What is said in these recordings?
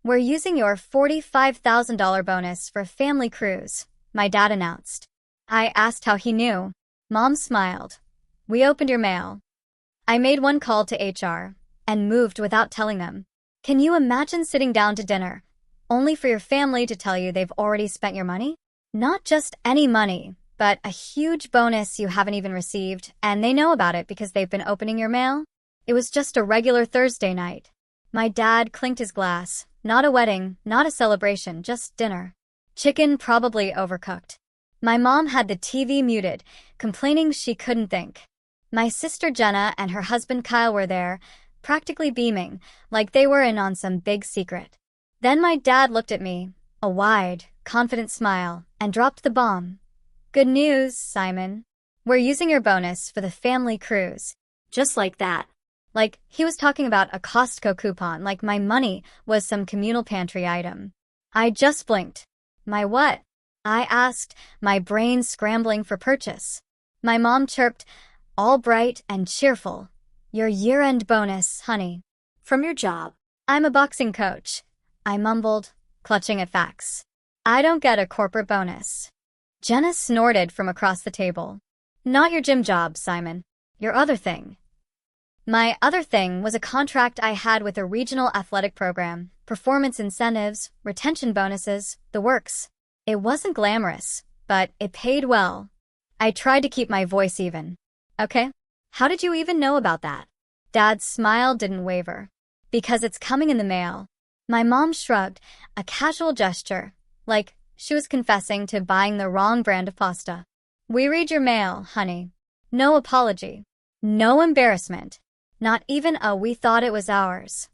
"We're using your $45,000 bonus for a family cruise," my dad announced. I asked how he knew. Mom smiled. "We opened your mail." I made one call to HR and moved without telling them. Can you imagine sitting down to dinner, only for your family to tell you they've already spent your money? Not just any money, but a huge bonus you haven't even received, and they know about it because they've been opening your mail? It was just a regular Thursday night. My dad clinked his glass. Not a wedding, not a celebration, just dinner. Chicken probably overcooked. My mom had the TV muted, complaining she couldn't think. My sister Jenna and her husband Kyle were there, practically beaming, like they were in on some big secret. Then my dad looked at me, a wide, confident smile, and dropped the bomb. "Good news, Simon. We're using your bonus for the family cruise." Just like that. Like he was talking about a Costco coupon, like my money was some communal pantry item. I just blinked. "My what?" I asked, my brain scrambling for purchase. My mom chirped, all bright and cheerful. "Your year-end bonus, honey." "From your job." "I'm a boxing coach," I mumbled, clutching at facts. "I don't get a corporate bonus." Jenna snorted from across the table. "Not your gym job, Simon. Your other thing." My other thing was a contract I had with a regional athletic program, performance incentives, retention bonuses, the works. It wasn't glamorous, but it paid well. I tried to keep my voice even. "Okay, how did you even know about that?" Dad's smile didn't waver. "Because it's coming in the mail." My mom shrugged, a casual gesture, like she was confessing to buying the wrong brand of pasta. "We read your mail, honey. No apology. No embarrassment. Not even a 'we thought it was ours.'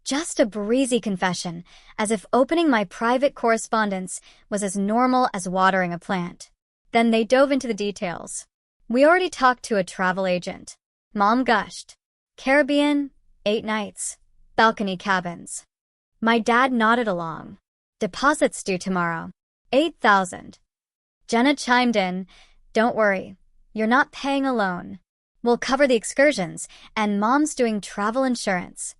Just a breezy confession, as if opening my private correspondence was as normal as watering a plant. Then they dove into the details. "We already talked to a travel agent." Mom gushed. "Caribbean, 8 nights. Balcony cabins." My dad nodded along. "Deposits due tomorrow. 8,000. Jenna chimed in. "Don't worry. You're not paying alone. We'll cover the excursions, and Mom's doing travel insurance."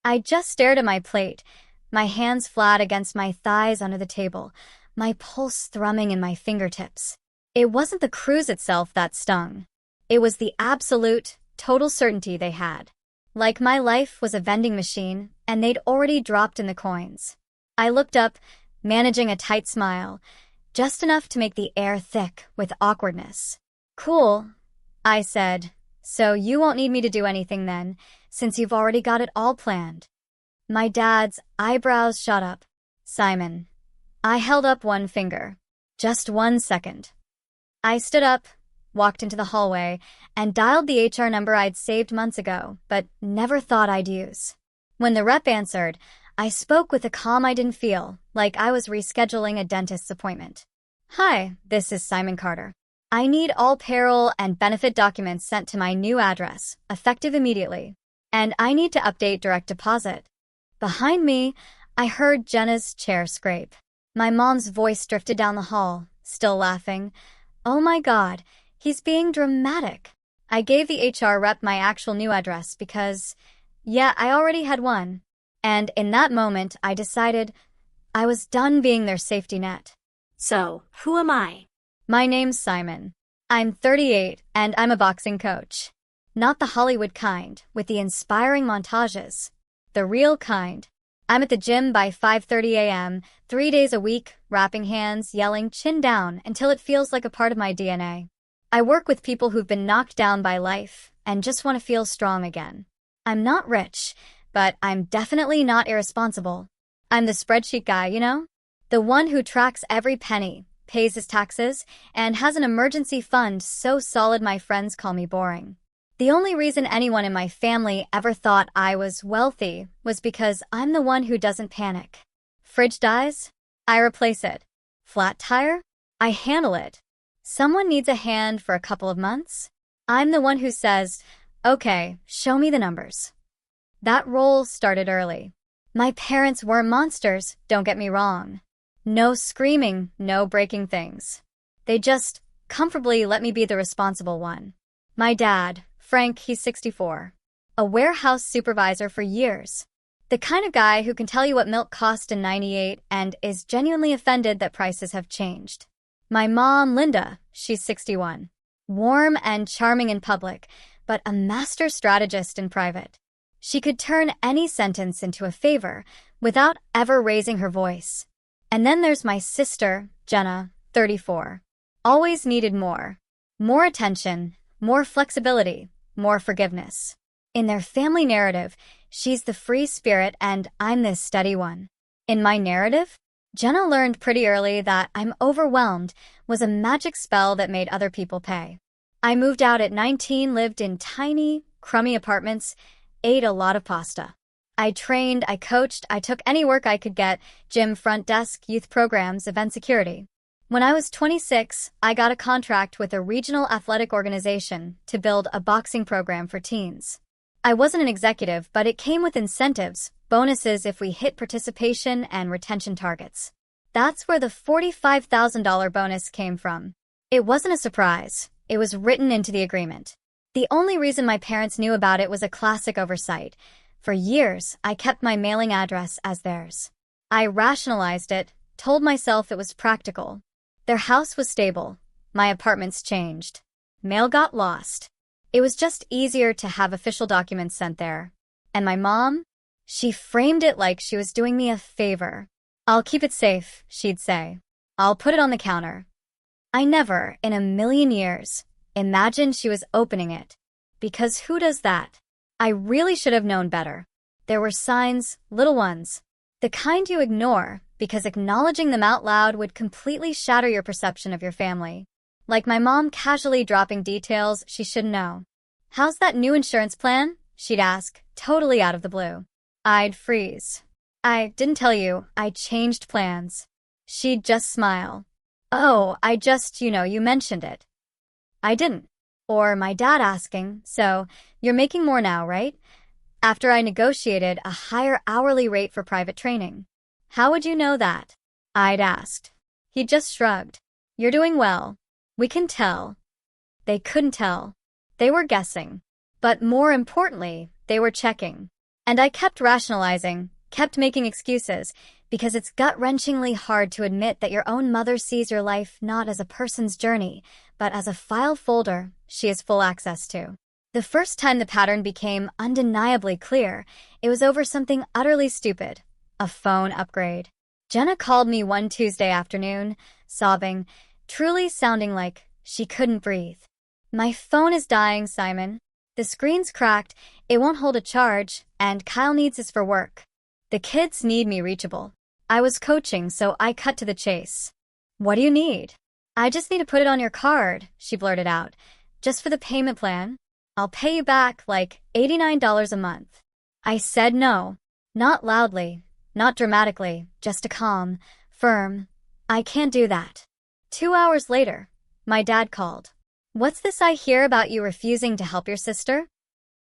I just stared at my plate, my hands flat against my thighs under the table, my pulse thrumming in my fingertips. It wasn't the cruise itself that stung. It was the absolute, total certainty they had. Like my life was a vending machine, and they'd already dropped in the coins. I looked up, managing a tight smile, just enough to make the air thick with awkwardness. "Cool," I said. "So you won't need me to do anything then, since you've already got it all planned." My dad's eyebrows shot up. "Simon." I held up one finger. "Just 1 second." I stood up, walked into the hallway, and dialed the HR number I'd saved months ago, but never thought I'd use. When the rep answered, I spoke with a calm I didn't feel, like I was rescheduling a dentist's appointment. "Hi, this is Simon Carter. I need all payroll and benefit documents sent to my new address, effective immediately. And I need to update direct deposit." Behind me, I heard Jenna's chair scrape. My mom's voice drifted down the hall, still laughing. "Oh my God, he's being dramatic." I gave the HR rep my actual new address because, yeah, I already had one. And in that moment, I decided I was done being their safety net. "So, who am I?" "My name's Simon. I'm 38, and I'm a boxing coach. Not the Hollywood kind, with the inspiring montages. The real kind. I'm at the gym by 5:30 a.m., 3 days a week, wrapping hands, yelling chin down until it feels like a part of my DNA. I work with people who've been knocked down by life and just want to feel strong again. I'm not rich, but I'm definitely not irresponsible. I'm the spreadsheet guy, you know? The one who tracks every penny, pays his taxes, and has an emergency fund so solid my friends call me boring. The only reason anyone in my family ever thought I was wealthy was because I'm the one who doesn't panic. Fridge dies? I replace it. Flat tire? I handle it. Someone needs a hand for a couple of months? I'm the one who says, "Okay, show me the numbers." That role started early. My parents weren't monsters, don't get me wrong. No screaming, no breaking things. They just comfortably let me be the responsible one. My dad, Frank, he's 64. A warehouse supervisor for years. The kind of guy who can tell you what milk cost in '98 and is genuinely offended that prices have changed. My mom, Linda, she's 61. Warm and charming in public, but a master strategist in private. She could turn any sentence into a favor without ever raising her voice. And then there's my sister, Jenna, 34. Always needed more. More attention, more flexibility, more forgiveness. In their family narrative, she's the free spirit and I'm the steady one. In my narrative, Jenna learned pretty early that I'm overwhelmed was a magic spell that made other people pay. I moved out at 19, lived in tiny, crummy apartments, ate a lot of pasta. I trained, I coached, I took any work I could get, gym, front desk, youth programs, event security. When I was 26, I got a contract with a regional athletic organization to build a boxing program for teens. I wasn't an executive, but it came with incentives, bonuses if we hit participation and retention targets. That's where the $45,000 bonus came from. It wasn't a surprise. It was written into the agreement. The only reason my parents knew about it was a classic oversight. For years, I kept my mailing address as theirs. I rationalized it, told myself it was practical. Their house was stable. My apartments changed. Mail got lost. It was just easier to have official documents sent there. And my mom? She framed it like she was doing me a favor. "I'll keep it safe," she'd say. "I'll put it on the counter." I never, in a million years, imagined she was opening it. Because who does that? I really should have known better. There were signs, little ones. The kind you ignore, because acknowledging them out loud would completely shatter your perception of your family. Like my mom casually dropping details she should know. "How's that new insurance plan?" she'd ask, totally out of the blue. I'd freeze. "I didn't tell you, I changed plans." She'd just smile. "Oh, you mentioned it." I didn't. Or my dad asking, "So, you're making more now, right?" After I negotiated a higher hourly rate for private training. "How would you know that?" I'd asked. He just shrugged. "You're doing well. We can tell." They couldn't tell. They were guessing. But more importantly, they were checking. And I kept rationalizing, kept making excuses, because it's gut-wrenchingly hard to admit that your own mother sees your life not as a person's journey, but as a file folder she has full access to. The first time the pattern became undeniably clear, it was over something utterly stupid, a phone upgrade. Jenna called me one Tuesday afternoon, sobbing, truly sounding like she couldn't breathe. "My phone is dying, Simon. The screen's cracked, it won't hold a charge, and Kyle needs this for work. The kids need me reachable." I was coaching, so I cut to the chase. "What do you need?" "I just need to put it on your card," she blurted out. "Just for the payment plan. I'll pay you back like $89 a month." I said no. Not loudly, not dramatically, just a calm, firm, "I can't do that." 2 hours later, my dad called. "What's this I hear about you refusing to help your sister?"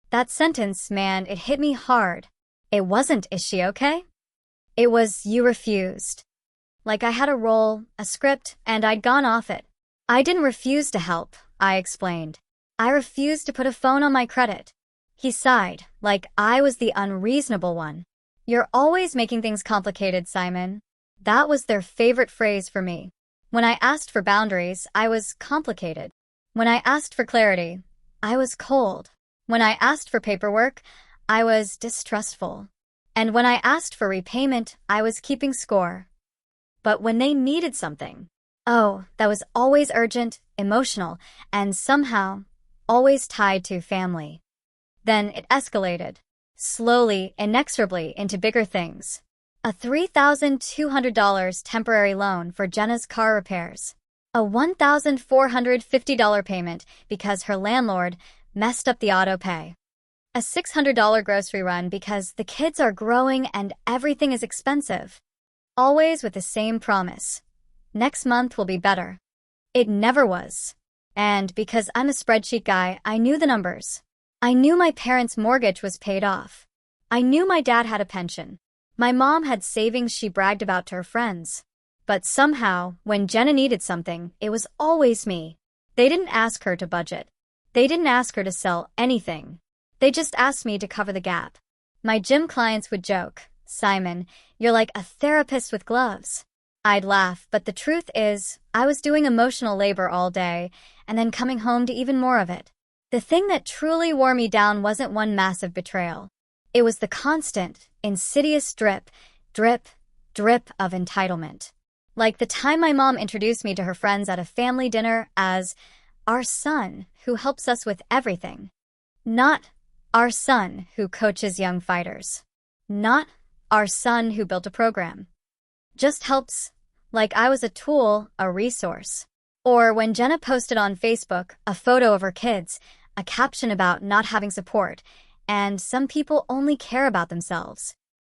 That sentence, man, it hit me hard. It wasn't, "Is she okay?" It was, "You refused." Like I had a role, a script, and I'd gone off it. "I didn't refuse to help," I explained. "I refused to put a phone on my credit." He sighed, like I was the unreasonable one. "You're always making things complicated, Simon." That was their favorite phrase for me. When I asked for boundaries, I was complicated. When I asked for clarity, I was cold. When I asked for paperwork, I was distrustful. And when I asked for repayment, I was keeping score. But when they needed something, oh, that was always urgent, emotional, and somehow always tied to family. Then it escalated, slowly, inexorably, into bigger things. A $3,200 temporary loan for Jenna's car repairs. A $1,450 payment because her landlord messed up the auto pay. A $600 grocery run because the kids are growing and everything is expensive. Always with the same promise. Next month will be better. It never was. And because I'm a spreadsheet guy, I knew the numbers. I knew my parents' mortgage was paid off. I knew my dad had a pension. My mom had savings she bragged about to her friends. But somehow, when Jenna needed something, it was always me. They didn't ask her to budget. They didn't ask her to sell anything. They just asked me to cover the gap. My gym clients would joke, "Simon, you're like a therapist with gloves." I'd laugh, but the truth is, I was doing emotional labor all day, and then coming home to even more of it. The thing that truly wore me down wasn't one massive betrayal. It was the constant, insidious drip, drip, drip of entitlement. Like the time my mom introduced me to her friends at a family dinner as our son who helps us with everything. Not our son who coaches young fighters. Not our son who built a program. Just helps, like I was a tool, a resource. Or when Jenna posted on Facebook a photo of her kids, a caption about not having support, and some people only care about themselves.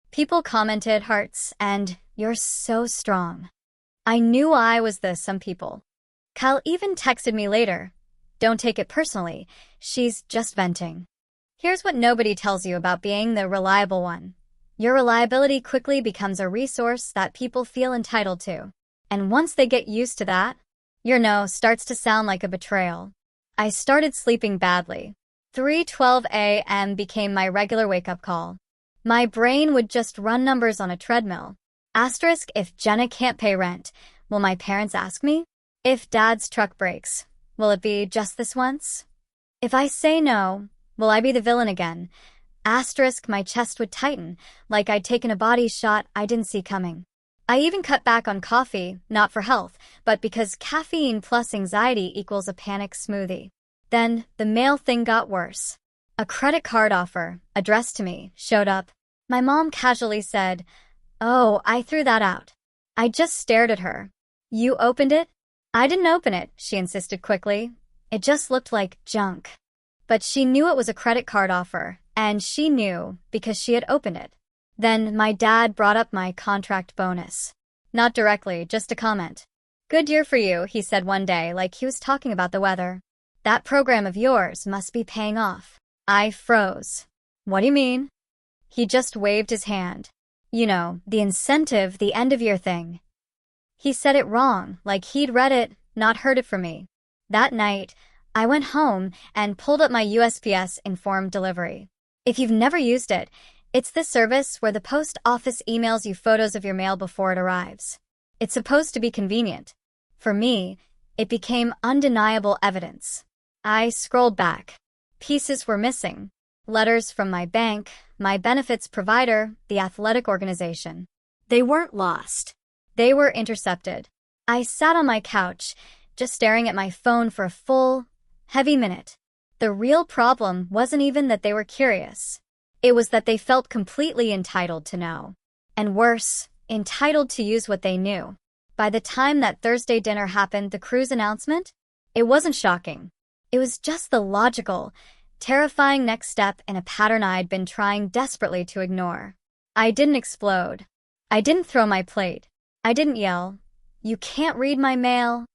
People commented hearts and "You're so strong." I knew I was the some people. Cal even texted me later, "Don't take it personally, she's just venting." Here's what nobody tells you about being the reliable one. Your reliability quickly becomes a resource that people feel entitled to. And once they get used to that, your no starts to sound like a betrayal. I started sleeping badly. 3:12 a.m. became my regular wake-up call. My brain would just run numbers on a treadmill. Asterisk, if Jenna can't pay rent, will my parents ask me? If Dad's truck breaks, will it be just this once? If I say no, will I be the villain again? Asterisk, my chest would tighten, like I'd taken a body shot I didn't see coming. I even cut back on coffee, not for health, but because caffeine plus anxiety equals a panic smoothie. Then, the mail thing got worse. A credit card offer, addressed to me, showed up. My mom casually said, "Oh, I threw that out." I just stared at her. "You opened it?" "I didn't open it," she insisted quickly. "It just looked like junk." But she knew it was a credit card offer, and she knew because she had opened it. Then my dad brought up my contract bonus. Not directly, just a comment. "Good year for you," he said one day, like he was talking about the weather. "That program of yours must be paying off." I froze. "What do you mean?" He just waved his hand. "You know, the incentive, the end-of-year thing." He said it wrong, like he'd read it, not heard it from me. That night, I went home and pulled up my USPS Informed Delivery. If you've never used it, it's the service where the post office emails you photos of your mail before it arrives. It's supposed to be convenient. For me, it became undeniable evidence. I scrolled back. Pieces were missing. Letters from my bank, my benefits provider, the athletic organization. They weren't lost. They were intercepted. I sat on my couch, just staring at my phone for a full, heavy minute. The real problem wasn't even that they were curious. It was that they felt completely entitled to know. And worse, entitled to use what they knew. By the time that Thursday dinner happened, the cruise announcement, it wasn't shocking. It was just the logical, terrifying next step in a pattern I'd been trying desperately to ignore. I didn't explode. I didn't throw my plate. I didn't yell, "You can't read my mail,"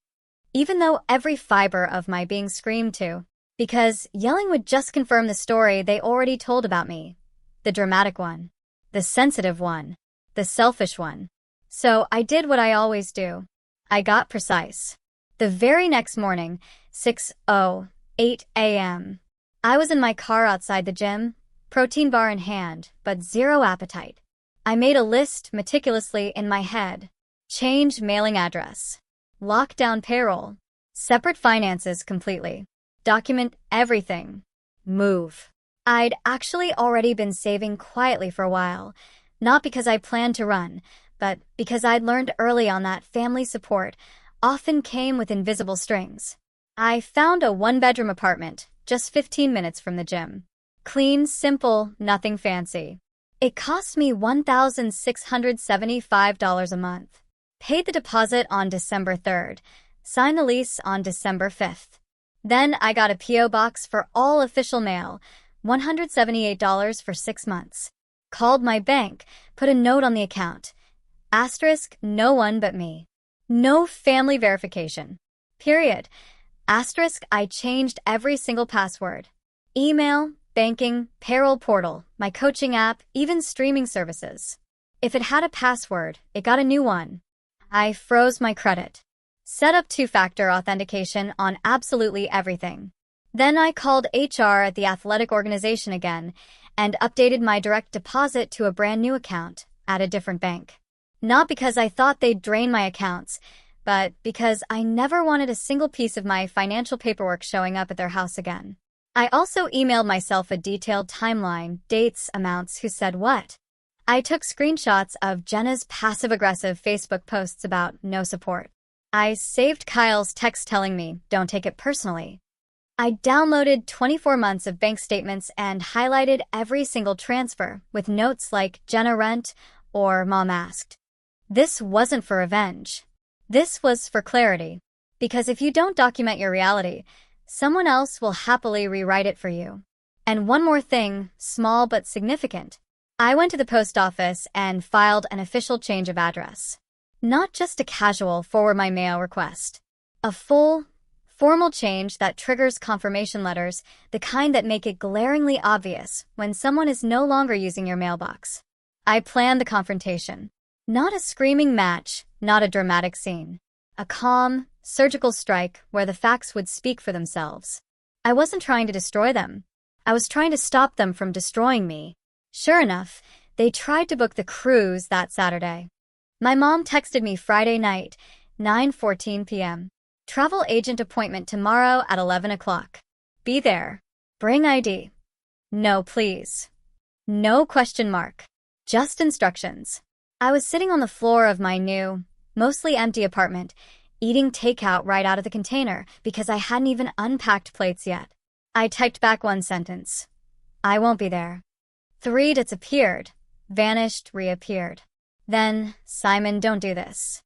even though every fiber of my being screamed to. Because yelling would just confirm the story they already told about me. The dramatic one. The sensitive one. The selfish one. So I did what I always do. I got precise. The very next morning, 6:08 a.m., I was in my car outside the gym, protein bar in hand, but zero appetite. I made a list meticulously in my head. Change mailing address. Lock down payroll. Separate finances completely. Document everything. Move. I'd actually already been saving quietly for a while, not because I planned to run, but because I'd learned early on that family support often came with invisible strings. I found a one-bedroom apartment, just 15 minutes from the gym. Clean, simple, nothing fancy. It cost me $1,675 a month. Paid the deposit on December 3rd, signed the lease on December 5th. Then I got a P.O. box for all official mail, $178 for 6 months. Called my bank, put a note on the account. Asterisk, no one but me. No family verification. Period. Asterisk, I changed every single password. Email, banking, payroll portal, my coaching app, even streaming services. If it had a password, it got a new one. I froze my credit. Set up two-factor authentication on absolutely everything. Then I called HR at the athletic organization again, and updated my direct deposit to a brand new account at a different bank. Not because I thought they'd drain my accounts, but because I never wanted a single piece of my financial paperwork showing up at their house again. I also emailed myself a detailed timeline, dates, amounts, who said what. I took screenshots of Jenna's passive-aggressive Facebook posts about no support. I saved Kyle's text telling me, don't take it personally. I downloaded 24 months of bank statements and highlighted every single transfer with notes like Jenna rent or Mom asked. This wasn't for revenge. This was for clarity. Because if you don't document your reality, someone else will happily rewrite it for you. And one more thing, small but significant. I went to the post office and filed an official change of address. Not just a casual forward my mail request. A full, formal change that triggers confirmation letters, the kind that make it glaringly obvious when someone is no longer using your mailbox. I planned the confrontation. Not a screaming match, not a dramatic scene. A calm, surgical strike where the facts would speak for themselves. I wasn't trying to destroy them. I was trying to stop them from destroying me. Sure enough, they tried to book the cruise that Saturday. My mom texted me Friday night, 9:14 p.m. Travel agent appointment tomorrow at 11 o'clock. Be there. Bring ID. No, please. No question mark. Just instructions. I was sitting on the floor of my new, mostly empty apartment, eating takeout right out of the container because I hadn't even unpacked plates yet. I typed back one sentence. I won't be there. 3 dates appeared, vanished, reappeared. Then, Simon, don't do this.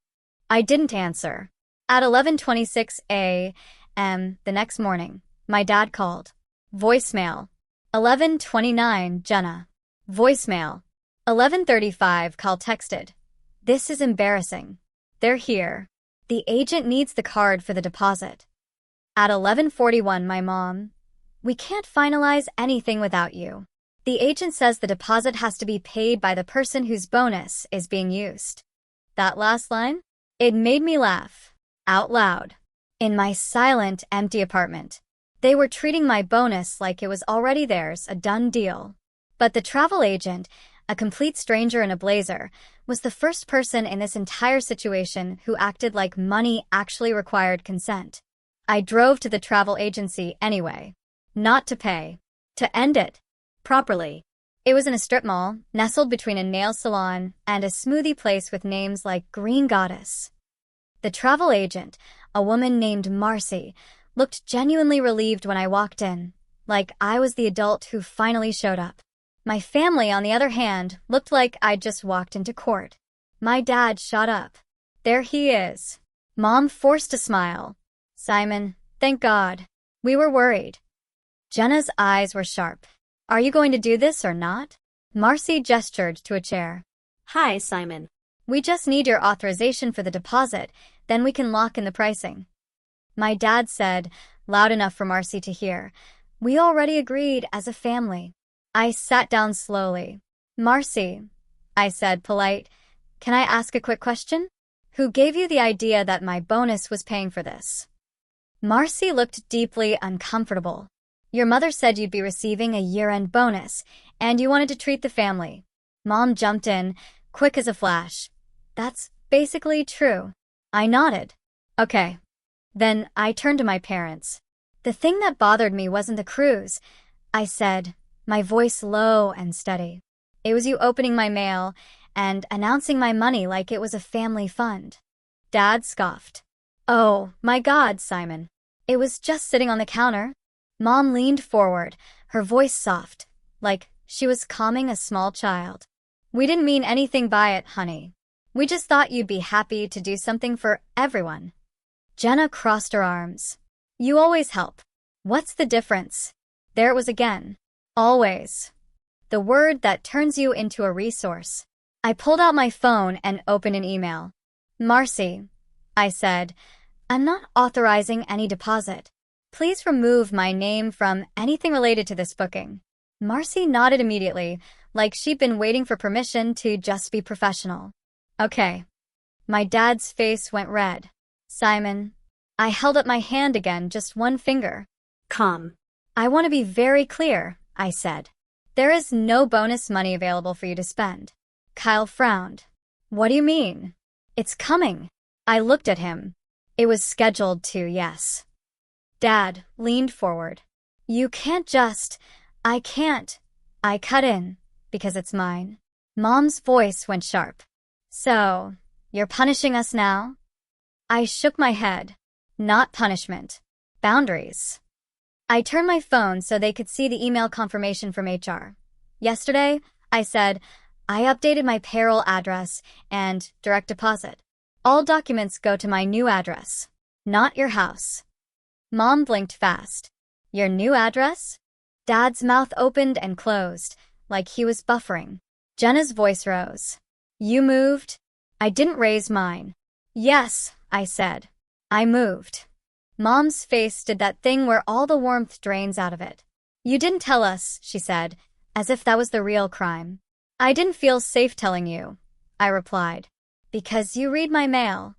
I didn't answer. At 11:26 a.m. the next morning, my dad called. Voicemail. 11:29 Jenna. Voicemail. 11:35 Call texted. This is embarrassing. They're here. The agent needs the card for the deposit. At 11:41 my mom. We can't finalize anything without you. The agent says the deposit has to be paid by the person whose bonus is being used. That last line? It made me laugh. Out loud. In my silent, empty apartment. They were treating my bonus like it was already theirs, a done deal. But the travel agent, a complete stranger in a blazer, was the first person in this entire situation who acted like money actually required consent. I drove to the travel agency anyway. Not to pay. To end it. Properly. It was in a strip mall, nestled between a nail salon and a smoothie place with names like Green Goddess. The travel agent, a woman named Marcy, looked genuinely relieved when I walked in, like I was the adult who finally showed up. My family, on the other hand, looked like I'd just walked into court. My dad shot up. There he is. Mom forced a smile. Simon, thank God. We were worried. Jenna's eyes were sharp. Are you going to do this or not? Marcy gestured to a chair. Hi, Simon. We just need your authorization for the deposit, then we can lock in the pricing. My dad said, loud enough for Marcy to hear, we already agreed as a family. I sat down slowly. Marcy, I said, polite, can I ask a quick question? Who gave you the idea that my bonus was paying for this? Marcy looked deeply uncomfortable. Your mother said you'd be receiving a year-end bonus, and you wanted to treat the family. Mom jumped in, quick as a flash. That's basically true. I nodded. Okay. Then I turned to my parents. The thing that bothered me wasn't the cruise, I said, my voice low and steady. It was you opening my mail and announcing my money like it was a family fund. Dad scoffed. Oh, my God, Simon. It was just sitting on the counter. Mom leaned forward, her voice soft, like she was calming a small child. We didn't mean anything by it, honey. We just thought you'd be happy to do something for everyone. Jenna crossed her arms. You always help. What's the difference? There it was again. Always. The word that turns you into a resource. I pulled out my phone and opened an email. Marcy, I said, I'm not authorizing any deposit. Please remove my name from anything related to this booking. Marcy nodded immediately, like she'd been waiting for permission to just be professional. Okay. My dad's face went red. Simon. I held up my hand again, just one finger. Calm. I want to be very clear, I said. There is no bonus money available for you to spend. Kyle frowned. What do you mean? It's coming. I looked at him. It was scheduled to, yes. Dad leaned forward. You can't just… I can't. I cut in, because it's mine. Mom's voice went sharp. So, you're punishing us now? I shook my head. Not punishment. Boundaries. I turned my phone so they could see the email confirmation from HR. Yesterday, I said, I updated my payroll address and direct deposit. All documents go to my new address, not your house. Mom blinked fast. Your new address? Dad's mouth opened and closed, like he was buffering. Jenna's voice rose. You moved? I didn't raise mine. Yes, I said. I moved. Mom's face did that thing where all the warmth drains out of it. You didn't tell us, she said, as if that was the real crime. I didn't feel safe telling you, I replied. Because you read my mail.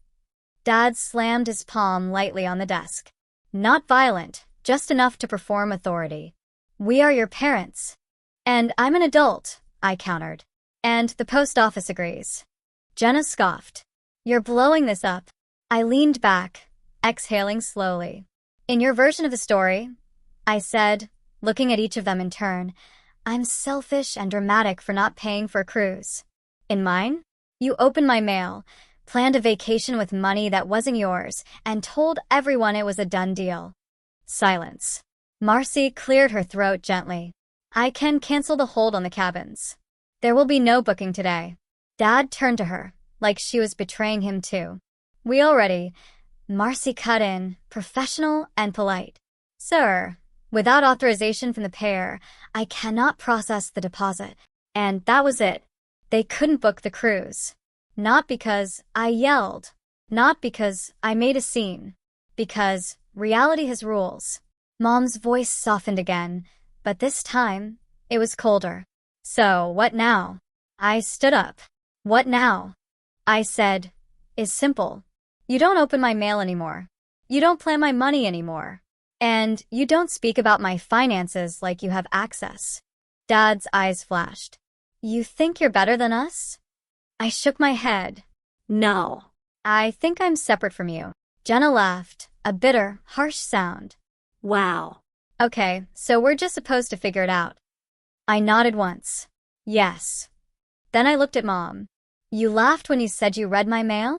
Dad slammed his palm lightly on the desk. Not violent, just enough to perform authority. We are your parents. And I'm an adult, I countered. And the post office agrees. Jenna scoffed. You're blowing this up. I leaned back, exhaling slowly. In your version of the story, I said, looking at each of them in turn, I'm selfish and dramatic for not paying for a cruise. In mine, you opened my mail, planned a vacation with money that wasn't yours, and told everyone it was a done deal. Silence. Marcy cleared her throat gently. I can cancel the hold on the cabins. There will be no booking today. Dad turned to her, like she was betraying him too. We already… Marcy cut in, professional and polite. Sir, without authorization from the pair, I cannot process the deposit. And that was it. They couldn't book the cruise. Not because I yelled. Not because I made a scene. Because reality has rules. Mom's voice softened again, but this time, it was colder. So, what now? I stood up. What now? I said, is simple. You don't open my mail anymore. You don't plan my money anymore. And you don't speak about my finances like you have access. Dad's eyes flashed. You think you're better than us? I shook my head. No. I think I'm separate from you. Jenna laughed, a bitter, harsh sound. Wow. Okay, so we're just supposed to figure it out. I nodded once. Yes. Then I looked at Mom. You laughed when you said you read my mail?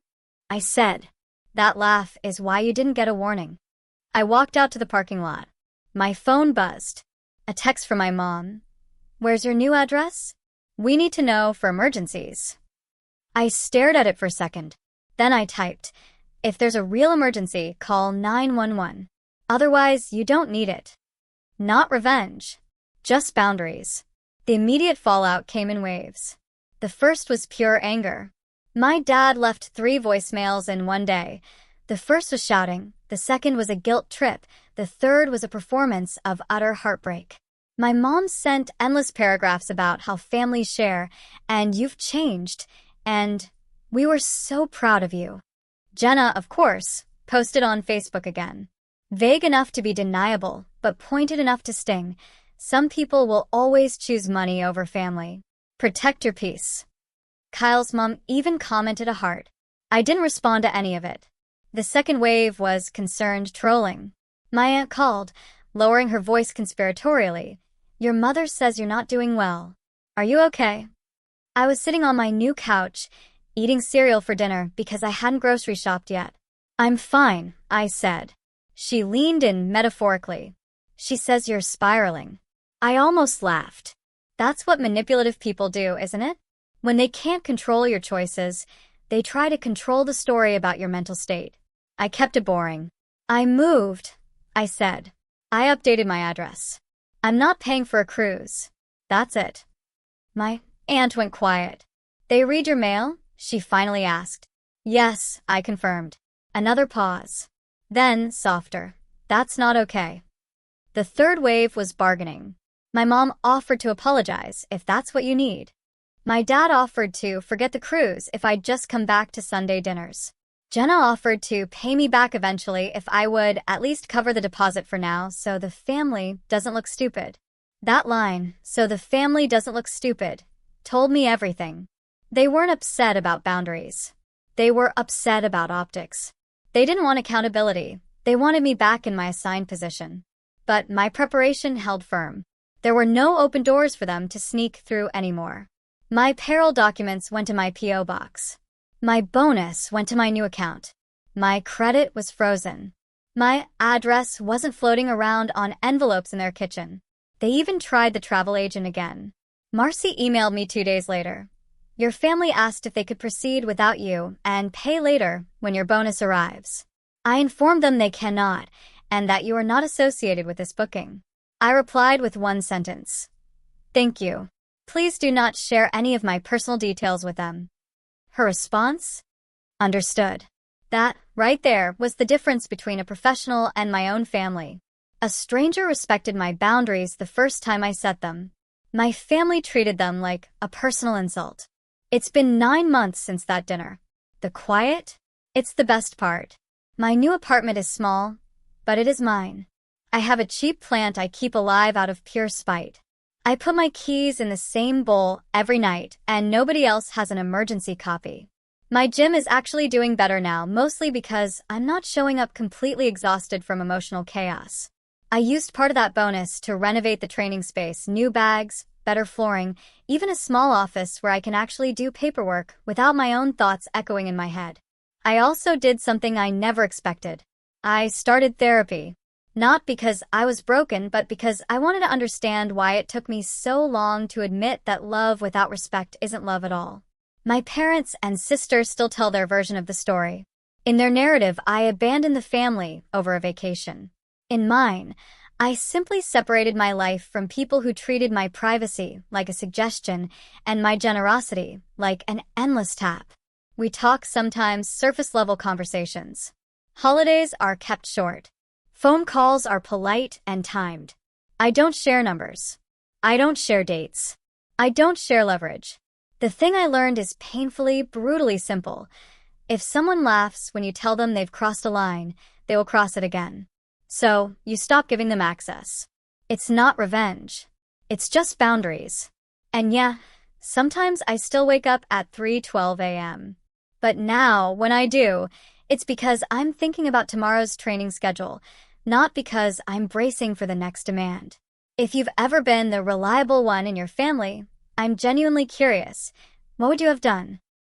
I said. That laugh is why you didn't get a warning. I walked out to the parking lot. My phone buzzed. A text from my mom. Where's your new address? We need to know for emergencies. I stared at it for a second. Then I typed, if there's a real emergency, call 911. Otherwise, you don't need it. Not revenge. Just boundaries. The immediate fallout came in waves. The first was pure anger. My dad left 3 voicemails in one day. The first was shouting, the second was a guilt trip, the third was a performance of utter heartbreak. My mom sent endless paragraphs about how families share, and you've changed, and we were so proud of you. Jenna, of course, posted on Facebook again. Vague enough to be deniable, but pointed enough to sting. Some people will always choose money over family. Protect your peace. Kyle's mom even commented a heart. I didn't respond to any of it. The second wave was concerned trolling. My aunt called, lowering her voice conspiratorially. Your mother says you're not doing well. Are you okay? I was sitting on my new couch, eating cereal for dinner because I hadn't grocery shopped yet. I'm fine, I said. She leaned in metaphorically. She says you're spiraling. I almost laughed. That's what manipulative people do, isn't it? When they can't control your choices, they try to control the story about your mental state. I kept it boring. I moved, I said. I updated my address. I'm not paying for a cruise. That's it. My aunt went quiet. They read your mail? She finally asked. Yes, I confirmed. Another pause. Then, softer. That's not okay. The third wave was bargaining. My mom offered to apologize if that's what you need. My dad offered to forget the cruise if I'd just come back to Sunday dinners. Jenna offered to pay me back eventually if I would at least cover the deposit for now so the family doesn't look stupid. That line, "so the family doesn't look stupid," told me everything. They weren't upset about boundaries. They were upset about optics. They didn't want accountability. They wanted me back in my assigned position. But my preparation held firm. There were no open doors for them to sneak through anymore. My payroll documents went to my P.O. box. My bonus went to my new account. My credit was frozen. My address wasn't floating around on envelopes in their kitchen. They even tried the travel agent again. Marcy emailed me 2 days later. "Your family asked if they could proceed without you and pay later when your bonus arrives. I informed them they cannot and that you are not associated with this booking." I replied with one sentence. "Thank you. Please do not share any of my personal details with them." Her response? "Understood." That, right there, was the difference between a professional and my own family. A stranger respected my boundaries the first time I set them. My family treated them like a personal insult. It's been 9 months since that dinner. The quiet? It's the best part. My new apartment is small, but it is mine. I have a cheap plant I keep alive out of pure spite. I put my keys in the same bowl every night, and nobody else has an emergency copy. My gym is actually doing better now, mostly because I'm not showing up completely exhausted from emotional chaos. I used part of that bonus to renovate the training space, new bags, better flooring, even a small office where I can actually do paperwork without my own thoughts echoing in my head. I also did something I never expected. I started therapy. Not because I was broken, but because I wanted to understand why it took me so long to admit that love without respect isn't love at all. My parents and sister still tell their version of the story. In their narrative, I abandoned the family over a vacation. In mine, I simply separated my life from people who treated my privacy like a suggestion and my generosity like an endless tap. We talk sometimes surface-level conversations. Holidays are kept short. Phone calls are polite and timed. I don't share numbers. I don't share dates. I don't share leverage. The thing I learned is painfully, brutally simple. If someone laughs when you tell them they've crossed a line, they will cross it again. So, you stop giving them access. It's not revenge. It's just boundaries. And yeah, sometimes I still wake up at 3:12 a.m. But now, when I do, it's because I'm thinking about tomorrow's training schedule, not because I'm bracing for the next demand. If you've ever been the reliable one in your family, I'm genuinely curious. What would you have done?